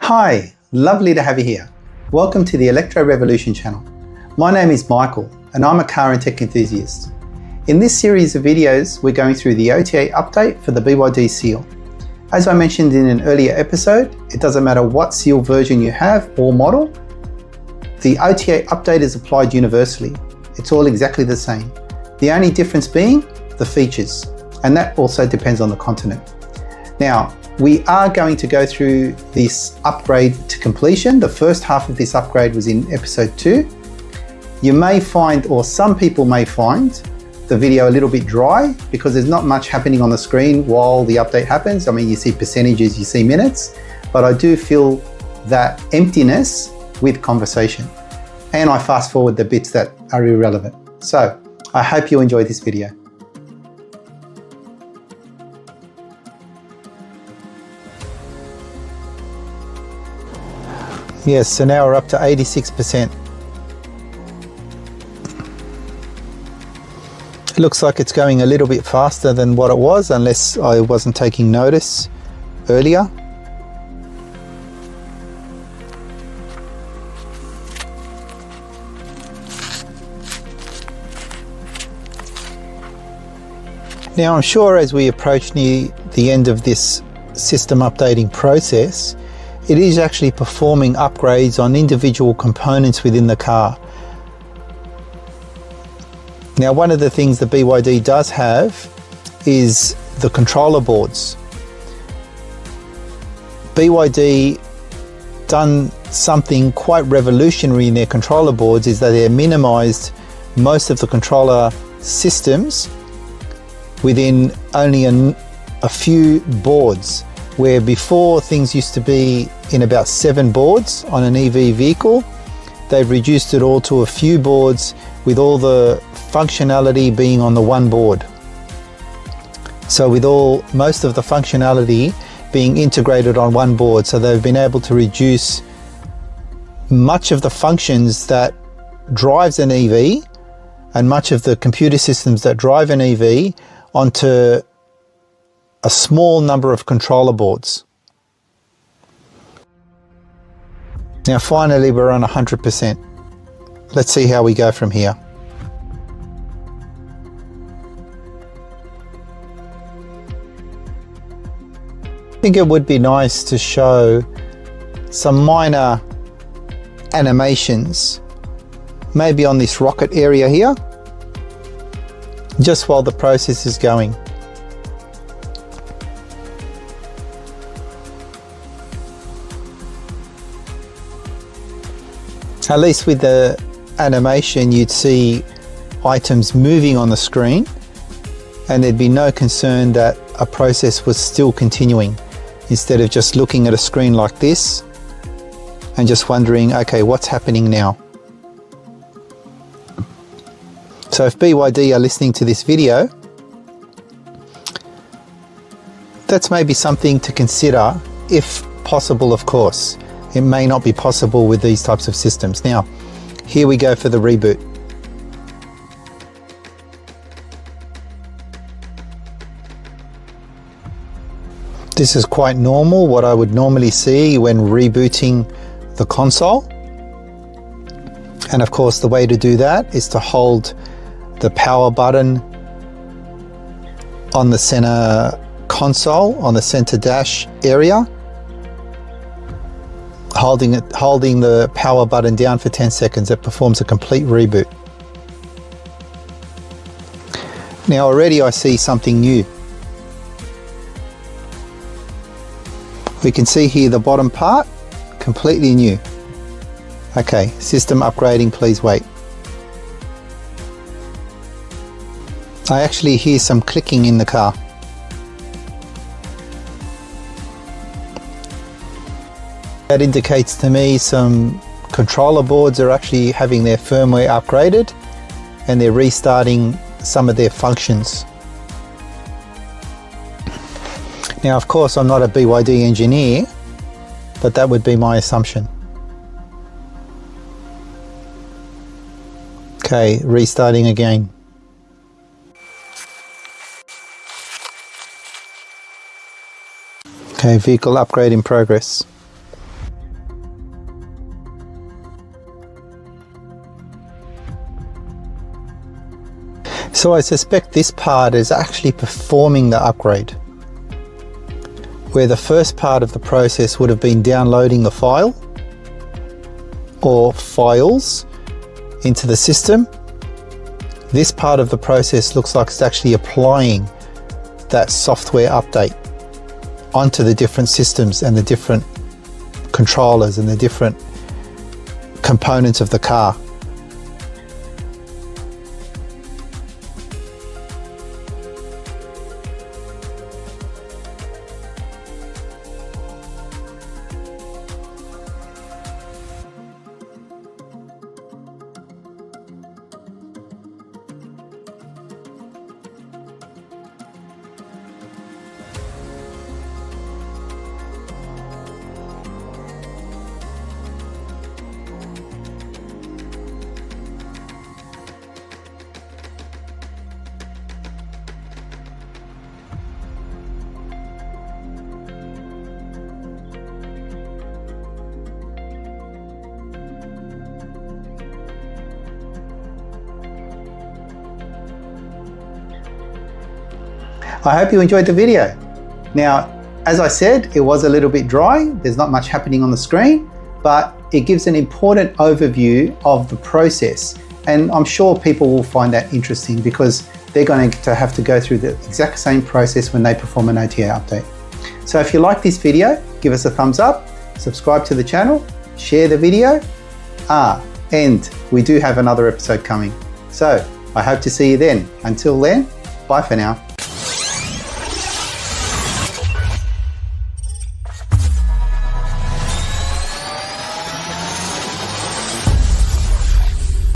Hi, lovely to have you here. Welcome to the Electro Revolution channel. My name is Michael and I'm a car and tech enthusiast. In this series of videos, we're going through the OTA update for the BYD Seal. As I mentioned in an earlier episode, it doesn't matter what Seal version you have or model, the OTA update is applied universally. It's all exactly the same. The only difference being the features, and that also depends on the continent. Now, we are going to go through this upgrade to completion. The first half of this upgrade was in episode 2. You may find, or some people may find, the video a little bit dry because there's not much happening on the screen while the update happens. I mean, you see percentages, you see minutes, but I do fill that emptiness with conversation. And I fast forward the bits that are irrelevant. So I hope you enjoy this video. Yes, so now we're up to 86%. It looks like it's going a little bit faster than what it was, unless I wasn't taking notice earlier. Now I'm sure as we approach near the end of this system updating process, it is actually performing upgrades on individual components within the car. Now, one of the things the BYD does have is the controller boards. BYD done something quite revolutionary in their controller boards, is that they minimized most of the controller systems within only a few boards. Where before things used to be in about 7 boards on an EV vehicle, they've reduced it all to a few boards with all the functionality being on the one board. So with most of the functionality being integrated on one board, so they've been able to reduce much of the functions that drives an EV and much of the computer systems that drive an EV onto a small number of controller boards. Now finally we're on 100%. Let's see how we go from here. I think it would be nice to show some minor animations, maybe on this rocket area here, just while the process is going. At least with the animation, you'd see items moving on the screen and there'd be no concern that a process was still continuing, instead of just looking at a screen like this and just wondering, okay, what's happening now? So if BYD are listening to this video, that's maybe something to consider, if possible, of course. It may not be possible with these types of systems. Now, here we go for the reboot. This is quite normal, what I would normally see when rebooting the console. And of course, the way to do that is to hold the power button on the center console, on the center dash area, holding the power button down for 10 seconds. It performs a complete reboot. Now already I see something new. We can see here the bottom part, completely new. Okay, system upgrading, please wait. I actually hear some clicking in the car. That indicates to me some controller boards are actually having their firmware upgraded and they're restarting some of their functions. Now, of course, I'm not a BYD engineer, but that would be my assumption. Okay, restarting again. Okay, vehicle upgrade in progress. So I suspect this part is actually performing the upgrade, where the first part of the process would have been downloading the file or files into the system. This part of the process looks like it's actually applying that software update onto the different systems and the different controllers and the different components of the car. I hope you enjoyed the video. Now, as I said, it was a little bit dry. There's not much happening on the screen, but it gives an important overview of the process. And I'm sure people will find that interesting because they're going to have to go through the exact same process when they perform an OTA update. So if you like this video, give us a thumbs up, subscribe to the channel, share the video. And we do have another episode coming. So I hope to see you then. Until then, bye for now.